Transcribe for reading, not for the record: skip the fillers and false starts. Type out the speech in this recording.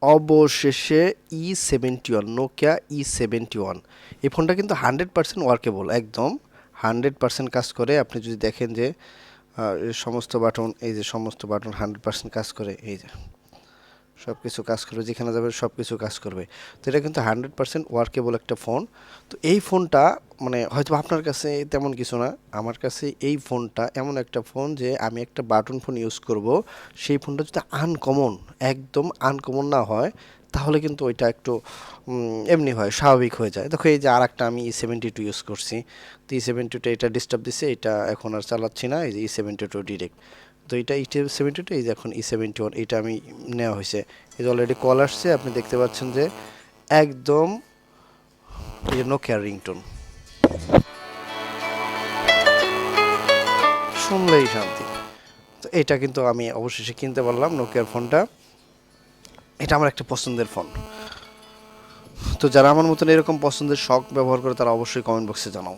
অবশেষে E71, Nokia E71। এই ফোনটা কিন্তু 100% ওয়ার্কেবল, একদম 100% কাজ করে। আপনি যদি দেখেন যে এই সমস্ত বাটন, এই যে সমস্ত বাটন 100% কাজ করে, এই যে সব কিছু কাজ করবে, যেখানে যাবে সব কিছু কাজ করবে। তো এটা কিন্তু 100% ওয়ার্কেবল একটা ফোন। তো এই ফোনটা মানে হয়তো আপনার কাছে তেমন কিছু না, আমার কাছে এই ফোনটা এমন একটা ফোন যে আমি একটা বাটন ফোন ইউজ করব, সেই ফোনটা যদি আনকমন, একদম আনকমন না হয়, তাহলে কিন্তু ওইটা একটু এমনি হয়, স্বাভাবিক হয়ে যায়। দেখো এই যে আর একটা আমি E72 ইউজ করছি, তো E72টা এটা ডিস্টার্ব দিছে, এটা এখন আর চালাচ্ছি না, এই যে E72 ডিরেক্ট। তো এটা E72, এই যে এখন E71 এটা আমি নেওয়া হয়েছে। এই যে অলরেডি কল আসছে, আপনি দেখতে পাচ্ছেন যে একদম এই যে নোকিয়ার রিংটোন শুনলেই শান্তি। তো এটা কিন্তু আমি অবশেষে কিনতে পারলাম নোকিয়ার ফোনটা। এটা আমার একটা পছন্দের ফোন। তো যারা আমার মতন এরকম পছন্দের শখ ব্যবহার করে তারা অবশ্যই কমেন্ট বক্সে জানাও।